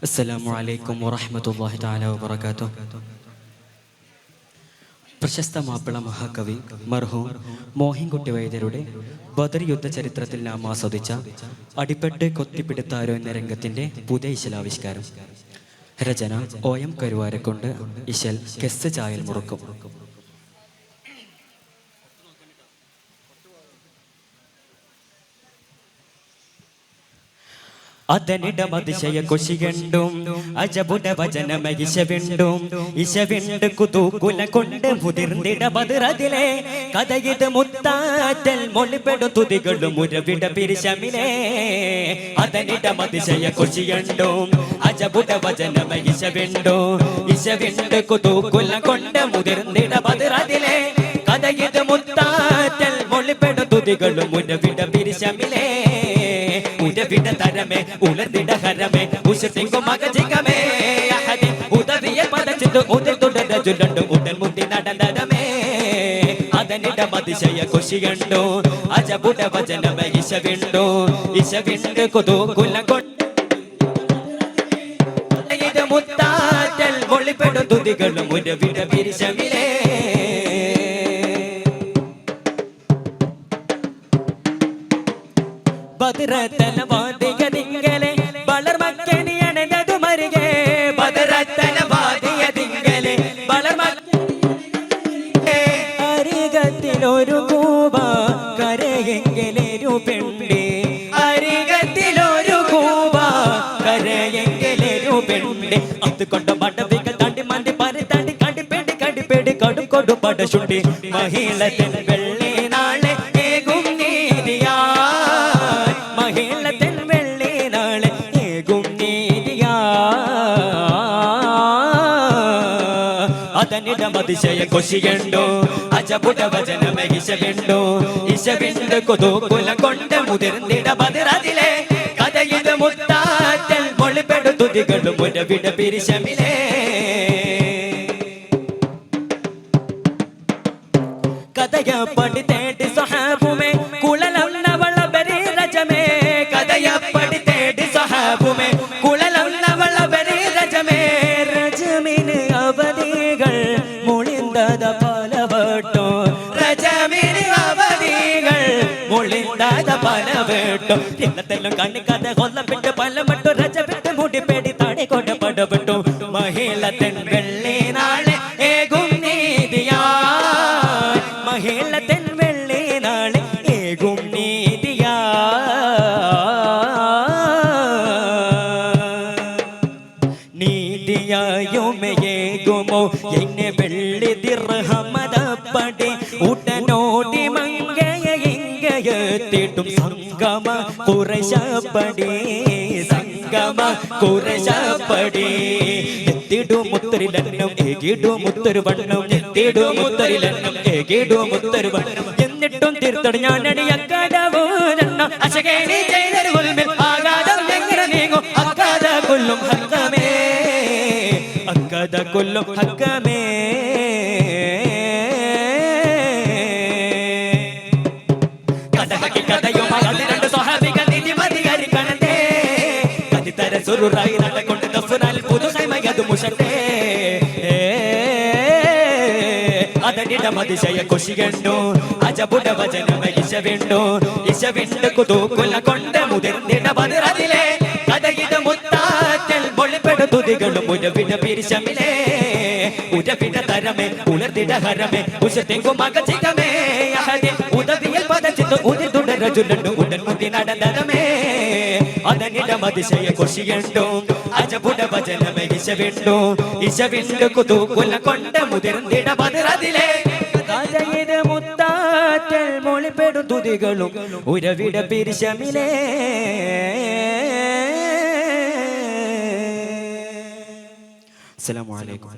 അസ്സലാമു അലൈക്കും വറഹ്മത്തുള്ളാഹി തആല വബറകാതുഹു. പ്രശസ്ത മാപ്പിള മഹാകവി മർഹൂം മോഹിൻകുട്ടി വൈദ്യരുടെ ബദർ യുദ്ധ ചരിത്രത്തിൽ നാം ആസ്വദിച്ച അടിപ്പെട്ട് കൊത്തിപ്പിടുത്താരോ എന്ന രംഗത്തിൻ്റെ പുതിയ ഇശലാവിഷ്കാരം. രചന OM കരുവാരക്കൊണ്ട്, ഇശൽ കെസ് ചായൽ മുറുക്കും. അതനിടമതിശയ കൊശികണ്ടും അജബുട വചനമ ഇശവിണ്ടും ഇശവിണ്ട് കുതൂകുല കൊണ്ട് മുതിർന്നിട ബദറതിലെ കഥയിത് മുത്താറ്റൽ മൊളിപ്പെടു തുതികളും ഉരവിട പിരിശമിലെ. അതനിടമതിശയ കൊശികണ്ടും അജബുട വചനമ ഇശവിണ്ടും ഇശവിണ്ട് കുതൂകുല കൊണ്ട് മുതിർന്നിട ബദറതിലെ കഥയിത് മുത്താറ്റൽ മൊളിപ്പെടു തുതികളും ഉരവിട പിരിശമിലെ. ഉരവിട തരമേ ഉലർന്നിട ഹരമേ ഉശത്തിങ്കു മകജികമേ അഹദി ഉദവിയ പദച്ചിട്ട് ഉദിർ തുടര ചുല്ലണ്ടു ഉടൻ മുട്ടി നടന്നതമേ. അതനിട മതിശയ കൊശികണ്ടു അജബുട വചനമേ ഇശവിണ്ടു ഇശവിണ്ട് കുതൂകുല കൊണ്ട് ഇത് മുത്താറ്റൽ മൊളിപ്പെടു തുതികളും ഉരവിട പിരിശമിലേ. ബദറത്തല വാദിയതിങ്കലെ വളർമക്കനിയണതു മരികെ ബദറത്തല വാദിയതിങ്കലെ വളർമക്കനിയണേ അരികത്തിലൊരു കൂവ കരയെങ്കിലൊരു പെണ്ണേ അരികത്തിലൊരു കൂവ കരയെങ്കിലൊരു പെണ്ണേ. അതുകൊണ്ട് മടവികൾ തണ്ടി മന്തി പരി തണ്ടി കടിപ്പേടി കടിപ്പേടി കടും കൊടു പടശുണ്ടി മഹിളത്തിൻ വെള്ളി നാളെ ഏകും നീതിയാ മഹിളത്തിൻ വെള്ളി നാളെ ഏകും നീതിയാ. അതനിടമതിശയ കൊശികണ്ടോ അജബുട വചനമ ഇശവിണ്ടോ ഇശവിണ്ട് കുതൂകുല കൊണ്ട് മുതിർന്നിട ബദറതിലെ കഥയിത് മുത്താറ്റൽ മൊളിപ്പെടു തുതികളും ഉരവിട പിരിശമിലേ. കഥയ പടി തേടി സഹാബുമേ കുളലന്നവള ബരി രജമേ കഥയ പടി തേടി സഹാബുമേ കുളലന്നവള ബരി രജമേ. രജമിന് അവധികൾ മുളിന്തത പലവട്ടോ രജമിന് അവധികൾ മുളിന്തത പലവട്ടോ. ഇന്നത്തെല്ലാം കണ്ണിക്കഥ കൊല്ലപ്പെട്ട് പലമട്ടോ രജപ്പെട്ട് മുടിപ്പേടി താടി കൊണ്ട് പടപെട്ടു മഹിളത്തൻ വെള്ളി നാളെ ഏകും നീതിയാ മഹിളത്തൻ വെള്ളി നാളെ ഏകും നീതിയാ. നീതിയായുമേകുമോ എന്നെ വെള്ളി ദിർഹമദപ്പടി ഉടനോടി മങ്കയ ഇങ്കയത്തിട്ടും സംഗമ കുറശപ്പടി സംഗമ കുറശപ്പടി. എത്തിടുമുത്തരിലെന്നും ഏകിടുമുത്തരുവണ്ണം എത്തിടുമുത്തരിലെന്നും ഏകിടുമുത്തരുവണ്ണം എന്നിട്ടും തീർത്തട് ഞാനടിയക്കടവൂരെണ്ണം അശകേനി ചെയ്തൊരു ഉൽമിൽ ആകാതം എങ്ങനെ നീങ്ങും അക്കാത കൊല്ലും ഹക്കമേ അക്കാത കൊല്ലും ഹക്കമേ. കഥകി കഥയുമായി അത് രണ്ട് സ്വഹാബികൾ നിധിമതികരിക്കണേ കതിതര സുറുറായി നടക്കൊണ്ട് ദഫ്നാൽ പുതുസൈമയത് മുഷത്തേ. അതനിടമതിശയ കൊശികണ്ടു അജബുട വചനമ ഇശവിണ്ടു ഇശവിണ്ട് കുതൂകുല കൊണ്ട് മുതിർന്നിട ബദറതിലെ കഥയിത് മുത്താറ്റൽ മൊളിപ്പെടു തുതികളും ഉരവിട പിരിശമിലേ. ഉരവിട തരമേ ഉലർന്നിട ഹരമേ ഉശത്തിങ്കു മകജികമേ അഹദി ഉദവിയൽ പദച്ചിട്ട് ഉദിർ തുടര ചുല്ലണ്ടു ഉടൻ മുട്ടി നടന്നതമേ. അതനിടമതിശയ കൊശികണ്ടു അജബുട വചനമ ഇശവിണ്ടു ഇശവിണ്ട് കുതൂകുല കൊണ്ട് മുതിർന്നിട ബദറതിലെ കഥയിത് മുത്താറ്റൽ മൊളിപ്പെടു തുതികളും ഉരവിട പിരിശമിലേ. അസ്സലാമു അലൈക്കും.